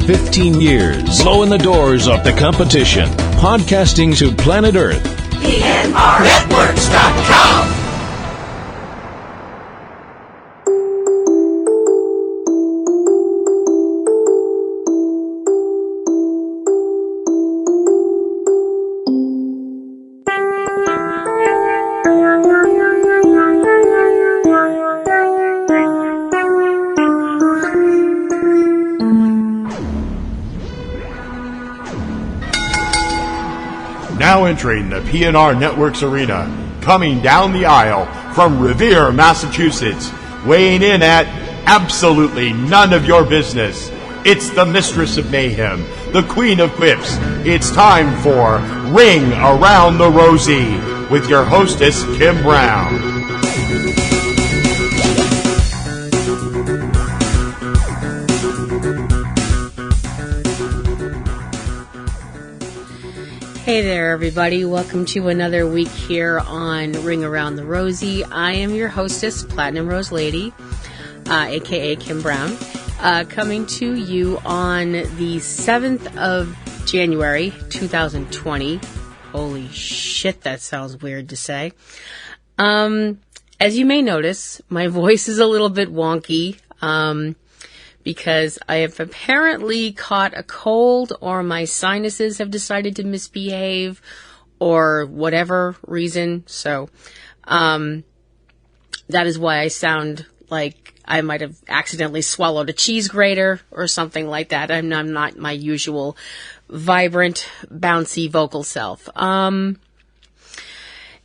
15 years, blowing the doors off the competition. Podcasting to planet Earth. PNRNetworks.com. Now entering the PNR Networks arena, coming down the aisle from Revere, Massachusetts, weighing in at absolutely none of your business. It's the Mistress of Mayhem, the Queen of Quips. It's time for Ring Around the Rosie with your hostess, Kim Brown. Hey there, everybody. Welcome to another week here on Ring Around the Rosie. I am your hostess, Platinum Rose Lady, a.k.a. Kim Brown, coming to you on the 7th of January, 2020. Holy shit, that sounds weird to say. As you may notice, my voice is a little bit wonky, because I have apparently caught a cold or my sinuses have decided to misbehave or whatever reason. So, that is why I sound like I might have accidentally swallowed a cheese grater or something like that. I'm not my usual vibrant, bouncy vocal self.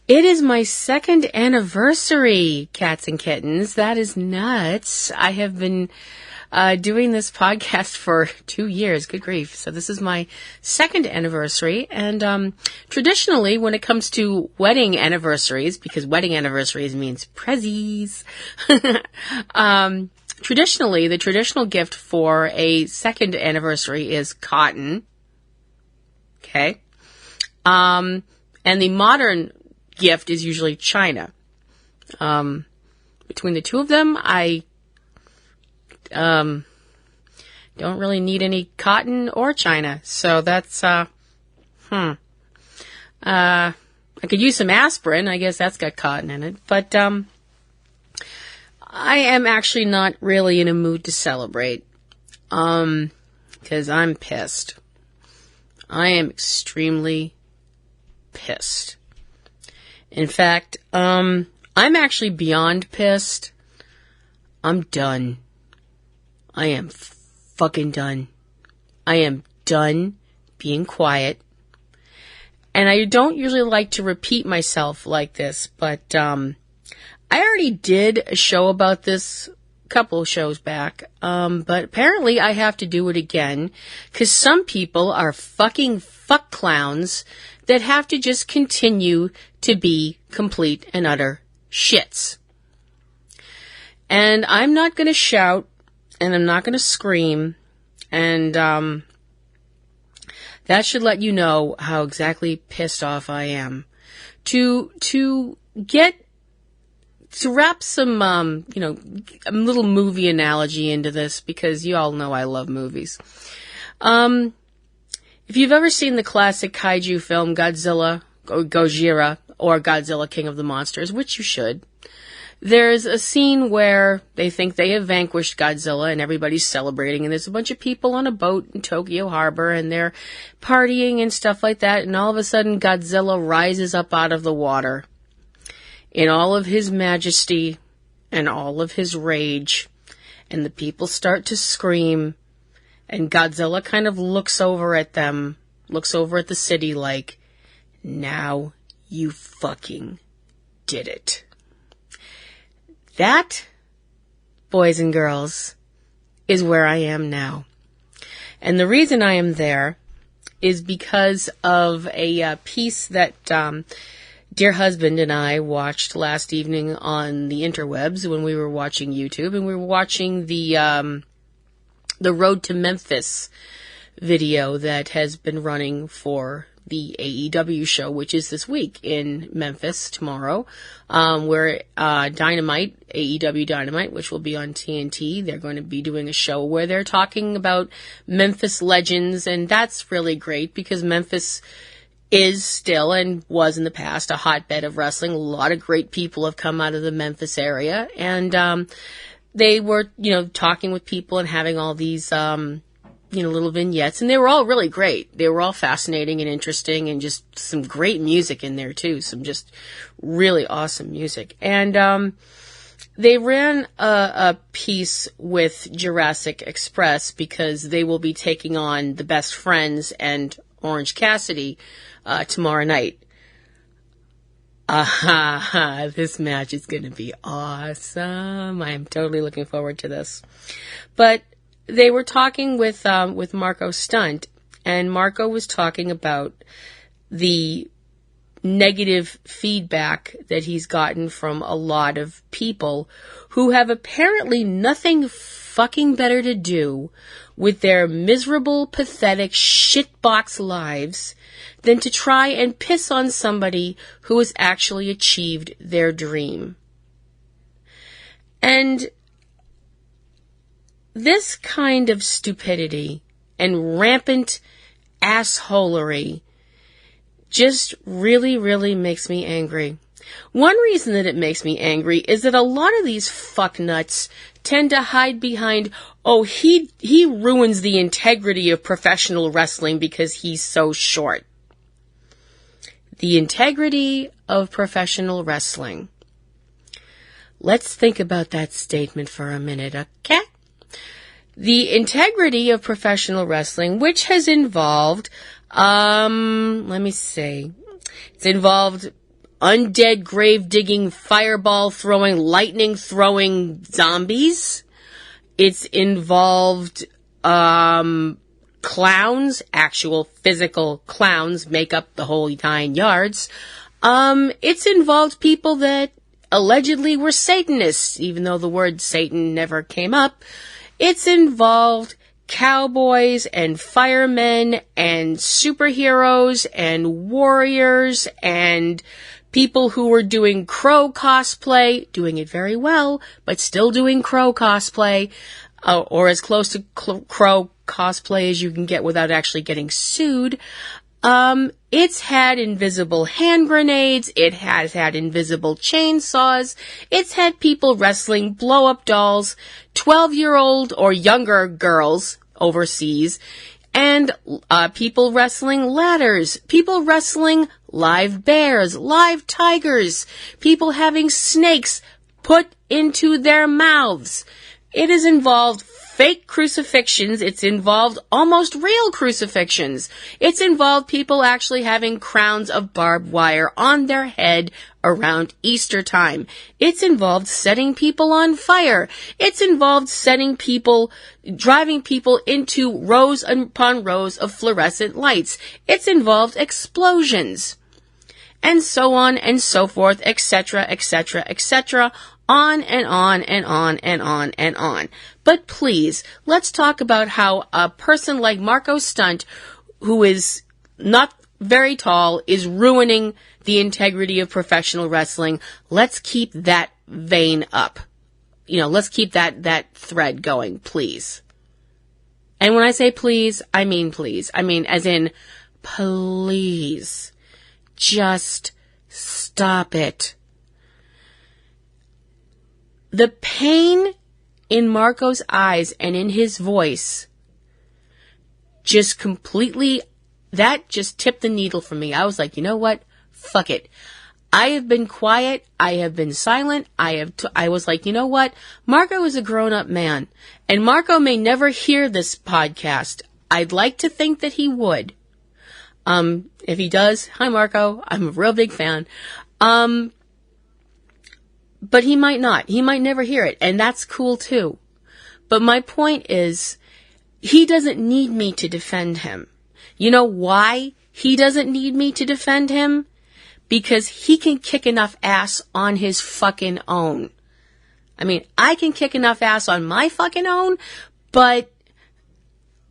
It is my second anniversary, cats and kittens. That is nuts. I have been doing this podcast for 2 years. Good grief. So this is my second anniversary. And traditionally, when it comes to wedding anniversaries, because wedding anniversaries means prezzies, traditionally, the traditional gift for a second anniversary is cotton. Okay. And the modern gift is usually china. Between the two of them, I don't really need any cotton or china. So that's, I could use some aspirin. I guess that's got cotton in it. But, I am actually not really in a mood to celebrate. Because I'm pissed. I am extremely pissed. In fact, I'm actually beyond pissed. I'm done. I am fucking done. I am done being quiet. And I don't usually like to repeat myself like this, but I already did a show about this a couple of shows back. But apparently I have to do it again because some people are fucking fuck clowns that have to just continue to be complete and utter shits. And I'm not going to shout. And I'm not going to scream, and that should let you know how exactly pissed off I am. To wrap some, a little movie analogy into this, because you all know I love movies. If you've ever seen the classic kaiju film Godzilla, or Gojira, or Godzilla King of the Monsters, which you should, there's a scene where they think they have vanquished Godzilla and everybody's celebrating, and there's a bunch of people on a boat in Tokyo Harbor and they're partying and stuff like that, and all of a sudden Godzilla rises up out of the water in all of his majesty and all of his rage, and the people start to scream, and Godzilla kind of looks over at them, looks over at the city like, now you fucking did it. That, boys and girls, is where I am now. And the reason I am there is because of a piece that dear husband and I watched last evening on the interwebs when we were watching YouTube, and we were watching the Road to Memphis video that has been running for the AEW show, which is this week in Memphis tomorrow, where Dynamite, AEW Dynamite, which will be on TNT, they're going to be doing a show where they're talking about Memphis legends, and that's really great because Memphis is still and was in the past a hotbed of wrestling. A lot of great people have come out of the Memphis area, and they were, talking with people and having all these, little vignettes, and they were all really great. They were all fascinating and interesting, and just some great music in there too. Some just really awesome music. And they ran a piece with Jurassic Express because they will be taking on the Best Friends and Orange Cassidy tomorrow night. This match is going to be awesome. I am totally looking forward to this. But they were talking with Marco Stunt, and Marco was talking about the negative feedback that he's gotten from a lot of people who have apparently nothing fucking better to do with their miserable, pathetic shitbox lives than to try and piss on somebody who has actually achieved their dream. And this kind of stupidity and rampant assholery just really, really makes me angry. One reason that it makes me angry is that a lot of these fucknuts tend to hide behind, he ruins the integrity of professional wrestling because he's so short. The integrity of professional wrestling. Let's think about that statement for a minute, okay? The integrity of professional wrestling, which has involved, it's involved undead grave digging, fireball throwing, lightning throwing zombies. It's involved, clowns, actual physical clowns make up the whole 9 yards. It's involved people that allegedly were Satanists, even though the word Satan never came up. It's involved cowboys and firemen and superheroes and warriors and people who were doing Crow cosplay, doing it very well, but still doing Crow cosplay, or as close to Crow cosplay as you can get without actually getting sued. It's had invisible hand grenades. It has had invisible chainsaws. It's had people wrestling blow-up dolls, 12-year-old or younger girls overseas, and people wrestling ladders, people wrestling live bears, live tigers, people having snakes put into their mouths. It has involved fake crucifixions. It's involved almost real crucifixions. It's involved people actually having crowns of barbed wire on their head around Easter time. It's involved setting people on fire. It's involved driving people into rows upon rows of fluorescent lights. It's involved explosions. And so on and so forth, etc., etc., etc., on and on and on and on and on. But please, let's talk about how a person like Marco Stunt, who is not very tall, is ruining the integrity of professional wrestling. Let's keep that vein up. Let's keep that thread going, please. And when I say please, I mean please. I mean as in, please, just stop it. The pain in Marco's eyes and in his voice just that just tipped the needle for me. I was like, you know what? Fuck it. I have been quiet. I have been silent. I was like, you know what? Marco is a grown-up man, and Marco may never hear this podcast. I'd like to think that he would. If he does, hi Marco. I'm a real big fan. But he might not. He might never hear it, and that's cool too. But my point is, he doesn't need me to defend him. You know why he doesn't need me to defend him? Because he can kick enough ass on his fucking own. I mean, I can kick enough ass on my fucking own, but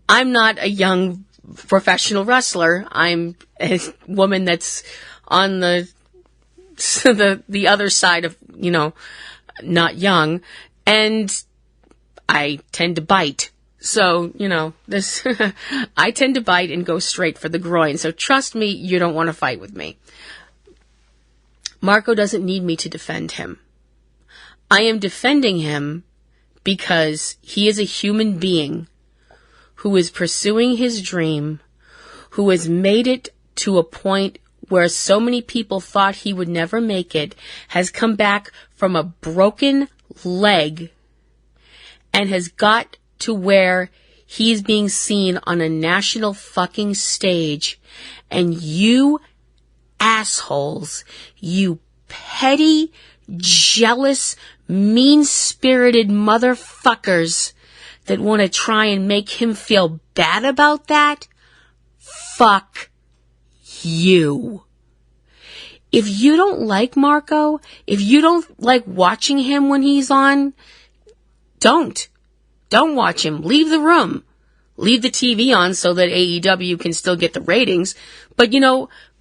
I'm not a young professional wrestler. I'm a woman that's on the other side of, not young, and I tend to bite. So, this, I tend to bite and go straight for the groin. So trust me, you don't want to fight with me. Marco doesn't need me to defend him. I am defending him because he is a human being who is pursuing his dream, who has made it to a point where so many people thought he would never make it, has come back from a broken leg, and has got to where he's being seen on a national fucking stage. And you assholes, you petty, jealous, mean-spirited motherfuckers that want to try and make him feel bad about that, fuck you. If you don't like Marco, if you don't like watching him when he's on, don't watch him. Leave the room. Leave the TV on so that AEW can still get the ratings. But,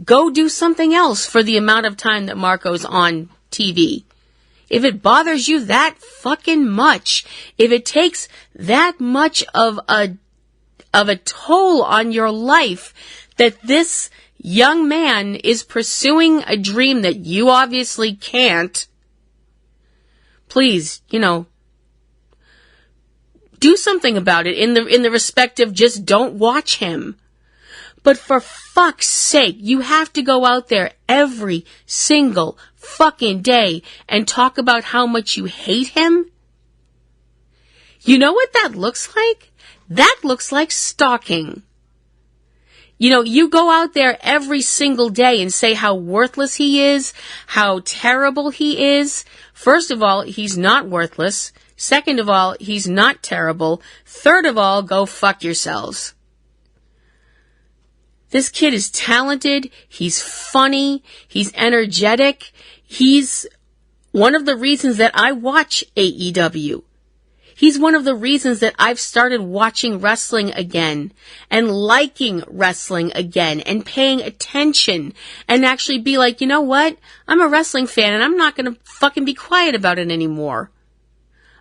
go do something else for the amount of time that Marco's on TV. If it bothers you that fucking much, if it takes that much of a toll on your life that this young man is pursuing a dream that you obviously can't, please, do something about it in the respect of just don't watch him. But for fuck's sake, you have to go out there every single fucking day and talk about how much you hate him? You know what that looks like? That looks like stalking. You go out there every single day and say how worthless he is, how terrible he is. First of all, he's not worthless. Second of all, he's not terrible. Third of all, go fuck yourselves. This kid is talented. He's funny. He's energetic. He's one of the reasons that I watch AEW. He's one of the reasons that I've started watching wrestling again and liking wrestling again and paying attention and actually be like, you know what? I'm a wrestling fan and I'm not going to fucking be quiet about it anymore.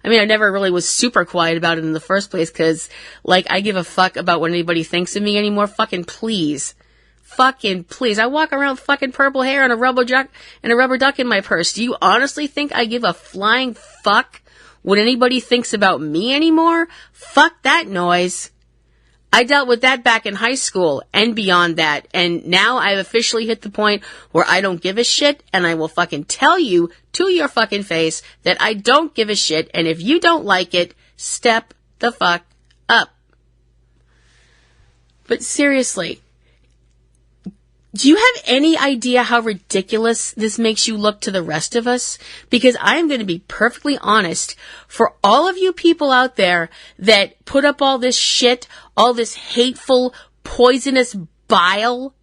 I mean, I never really was super quiet about it in the first place because, I give a fuck about what anybody thinks of me anymore. Fucking please. Fucking please. I walk around with fucking purple hair and a rubber duck in my purse. Do you honestly think I give a flying fuck what anybody thinks about me anymore? Fuck that noise. I dealt with that back in high school and beyond that. And now I've officially hit the point where I don't give a shit, and I will fucking tell you to your fucking face that I don't give a shit. And if you don't like it, step the fuck up. But seriously, do you have any idea how ridiculous this makes you look to the rest of us? Because I'm going to be perfectly honest. For all of you people out there that put up all this shit, all this hateful, poisonous bile,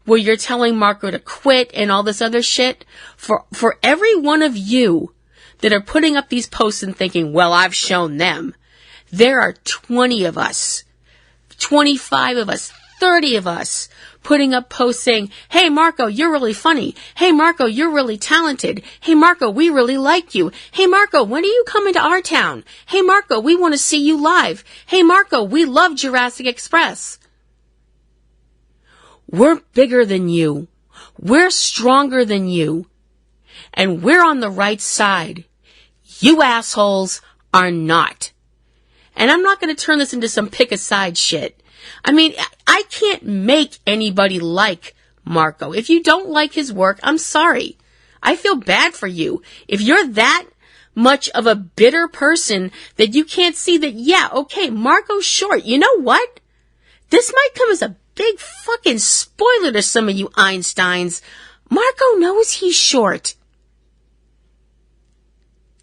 where you're telling Marco to quit and all this other shit, for every one of you that are putting up these posts and thinking, well, I've shown them, there are 20 of us, 25 of us, 30 of us putting up posts saying, hey, Marco, you're really funny. Hey, Marco, you're really talented. Hey, Marco, we really like you. Hey, Marco, when are you coming to our town? Hey, Marco, we want to see you live. Hey, Marco, we love Jurassic Express. We're bigger than you. We're stronger than you. And we're on the right side. You assholes are not. And I'm not going to turn this into some pick a side shit. I mean, I can't make anybody like Marco. If you don't like his work, I'm sorry. I feel bad for you. If you're that much of a bitter person that you can't see that, yeah, okay, Marco's short. You know what? This might come as a big fucking spoiler to some of you Einsteins. Marco knows he's short.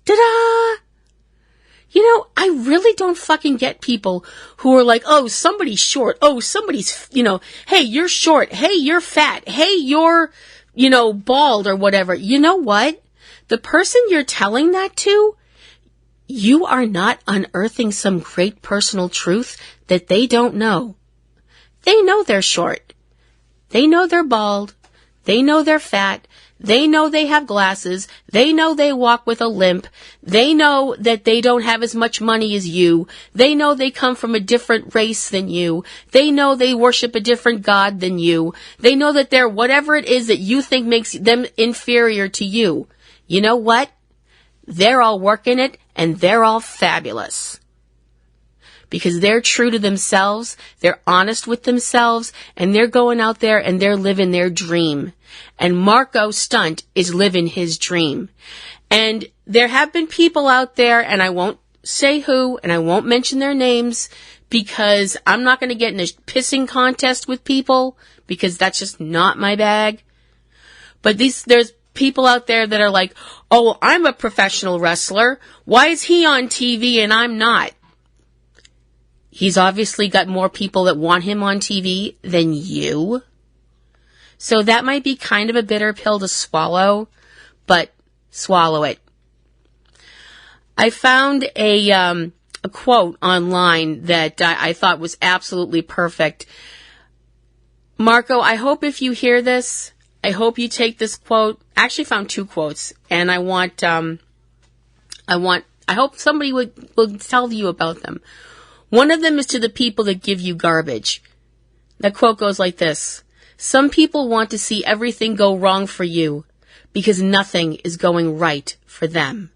Ta-da! I really don't fucking get people who are like, oh, somebody's short. Oh, somebody's, hey, you're short. Hey, you're fat. Hey, you're, bald or whatever. You know what? The person you're telling that to, you are not unearthing some great personal truth that they don't know. They know they're short. They know they're bald. They know they're fat. They know they have glasses. They know they walk with a limp. They know that they don't have as much money as you. They know they come from a different race than you. They know they worship a different God than you. They know that they're whatever it is that you think makes them inferior to you. You know what? They're all working it, and they're all fabulous. Because they're true to themselves, they're honest with themselves, and they're going out there and they're living their dream. And Marco Stunt is living his dream. And there have been people out there, and I won't say who, and I won't mention their names, because I'm not going to get in a pissing contest with people, because that's just not my bag. But there's people out there that are like, oh, well, I'm a professional wrestler. Why is he on TV and I'm not? He's obviously got more people that want him on TV than you. So that might be kind of a bitter pill to swallow, but swallow it. I found a quote online that I thought was absolutely perfect. Marco, I hope if you hear this, I hope you take this quote. I actually found two quotes, and I hope somebody will tell you about them. One of them is to the people that give you garbage. That quote goes like this: some people want to see everything go wrong for you because nothing is going right for them.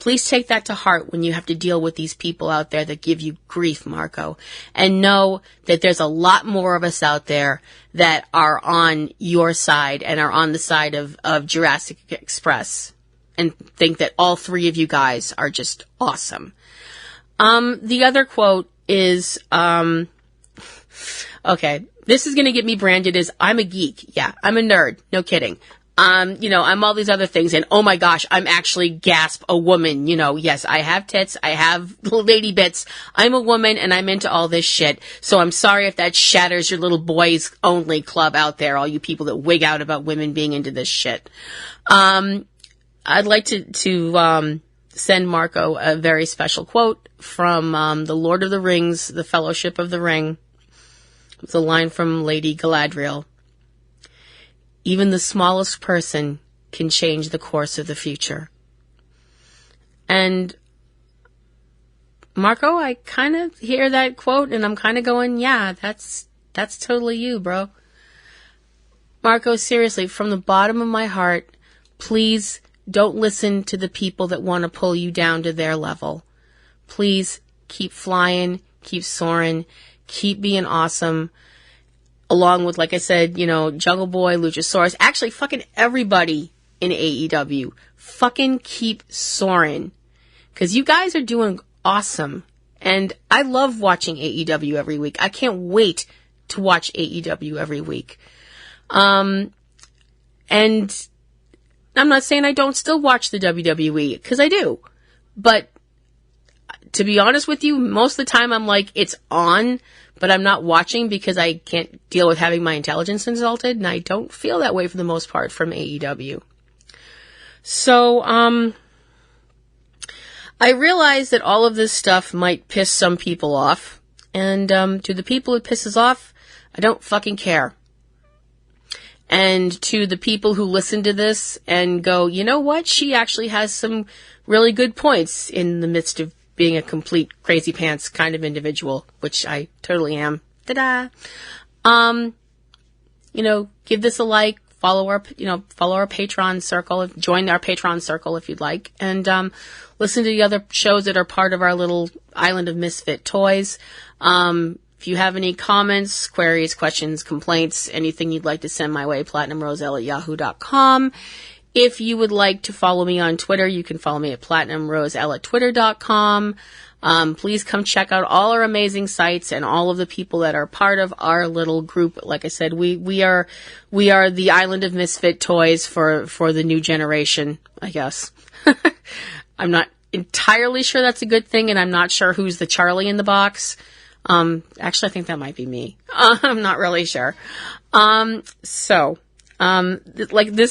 Please take that to heart when you have to deal with these people out there that give you grief, Marco. And know that there's a lot more of us out there that are on your side and are on the side of Jurassic Express and think that all three of you guys are just awesome. The other quote is, okay, this is going to get me branded as I'm a geek. Yeah, I'm a nerd. No kidding. I'm all these other things, and oh my gosh, I'm actually gasp a woman. Yes, I have tits, I have little lady bits. I'm a woman, and I'm into all this shit. So I'm sorry if that shatters your little boys only club out there, all you people that wig out about women being into this shit. I'd like to send Marco a very special quote from the Lord of the Rings, The Fellowship of the Ring. It's a line from Lady Galadriel. Even the smallest person can change the course of the future. And Marco, I kind of hear that quote and I'm kind of going, yeah, that's totally you, bro. Marco, seriously, from the bottom of my heart, please don't listen to the people that want to pull you down to their level. Please keep flying, keep soaring, keep being awesome. Along with, like I said, Jungle Boy, Luchasaurus, actually fucking everybody in AEW. Fucking keep soaring. Because you guys are doing awesome. And I love watching AEW every week. I can't wait to watch AEW every week. And I'm not saying I don't still watch the WWE, because I do. But to be honest with you, most of the time I'm like, it's on, but I'm not watching because I can't deal with having my intelligence insulted, and I don't feel that way for the most part from AEW. So, I realize that all of this stuff might piss some people off, and to the people it pisses off, I don't fucking care. And to the people who listen to this and go, you know what, she actually has some really good points in the midst of being a complete crazy pants kind of individual, which I totally am. Ta-da! Give this a like, follow our Patreon circle, join our Patreon circle if you'd like, and listen to the other shows that are part of our little island of misfit toys. If you have any comments, queries, questions, complaints, anything you'd like to send my way, platinumroselle@yahoo.com. If you would like to follow me on Twitter, you can follow me at platinumroselle@twitter.com. Please come check out all our amazing sites and all of the people that are part of our little group. Like I said, we are the island of misfit toys for the new generation, I guess. I'm not entirely sure that's a good thing, and I'm not sure who's the Charlie in the box. Actually, I think that might be me. I'm not really sure. This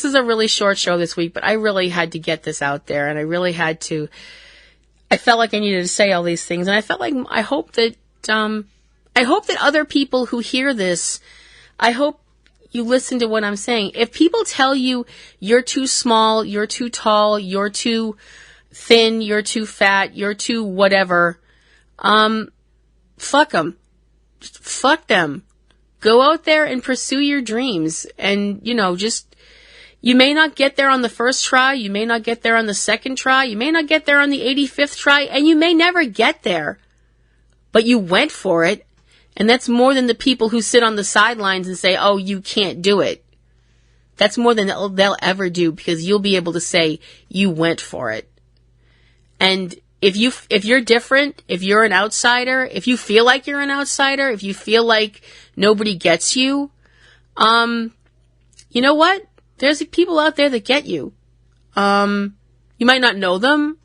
is a really short show this week, but I really had to get this out there, and I felt like I needed to say all these things, and I hope that, I hope that other people who hear this, I hope you listen to what I'm saying. If people tell you you're too small, you're too tall, you're too thin, you're too fat, you're too whatever, fuck them. Fuck them. Go out there and pursue your dreams. And, you may not get there on the first try. You may not get there on the second try. You may not get there on the 85th try. And you may never get there. But you went for it. And that's more than the people who sit on the sidelines and say, oh, you can't do it. That's more than they'll ever do, because you'll be able to say you went for it. And if you're different, if you're an outsider, if you feel like you're an outsider, if you feel like nobody gets you, you know what? There's people out there that get you. You might not know them,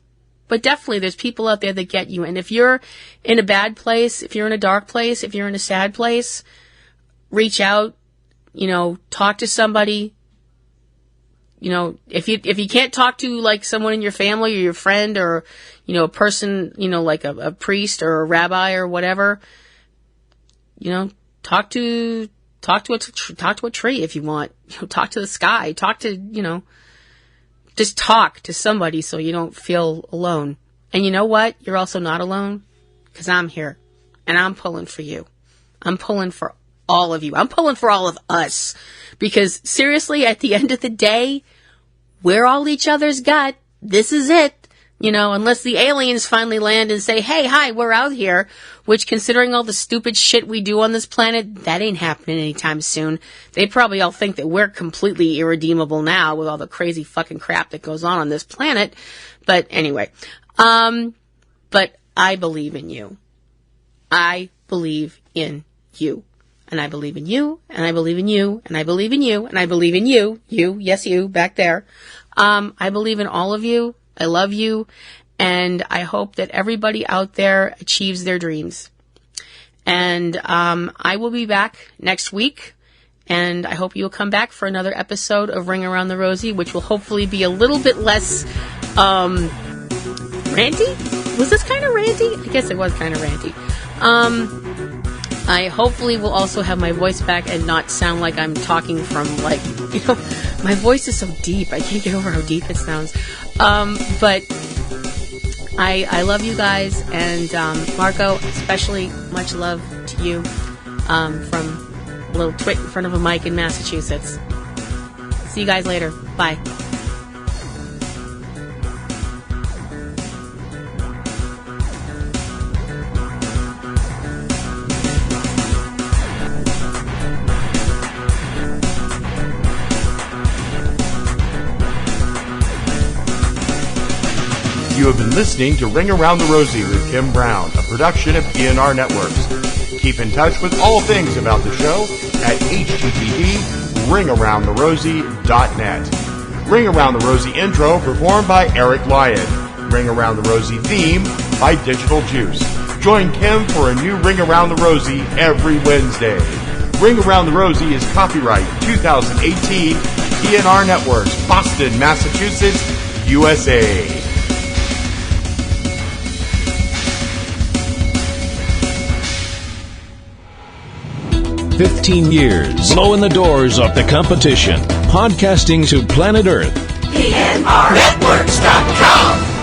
but definitely there's people out there that get you. And if you're in a bad place, if you're in a dark place, if you're in a sad place, reach out, talk to somebody. If you can't talk to like someone in your family or your friend or, a person, like a priest or a rabbi or whatever, talk to a tree if you want. Talk to the sky. Talk to, just talk to somebody so you don't feel alone. And you know what? You're also not alone, because I'm here and I'm pulling for you. I'm pulling for all of you. I'm pulling for all of us, because seriously, at the end of the day, we're all each other's gut. This is it. Unless the aliens finally land and say, hey, hi, we're out here, which, considering all the stupid shit we do on this planet, that ain't happening anytime soon. They probably all think that we're completely irredeemable now with all the crazy fucking crap that goes on this planet. But anyway, but I believe in you. I believe in you. And I believe in you, and I believe in you, and I believe in you, and I believe in you. You, yes, you, back there. I believe in all of you. I love you, and I hope that everybody out there achieves their dreams. And I will be back next week, and I hope you'll come back for another episode of Ring Around the Rosie, which will hopefully be a little bit less ranty? Was this kind of ranty? I guess it was kind of ranty. I hopefully will also have my voice back and not sound like I'm talking from, my voice is so deep. I can't get over how deep it sounds. But I love you guys, and Marco, especially much love to you from a little twit in front of a mic in Massachusetts. See you guys later. Bye. You have been listening to Ring Around the Rosie with Kim Brown, a production of PNRNetworks. Keep in touch with all things about the show at http://ringaroundtherosie.net. Ring Around the Rosie intro performed by Eric Lyon. Ring Around the Rosie theme by Digital Juice. Join Kim for a new Ring Around the Rosie every Wednesday. Ring Around the Rosie is copyright 2018 PNRNetworks, Boston, Massachusetts, USA. 15 years, blowing the doors off the competition, podcasting to planet Earth. PNRNetworks.com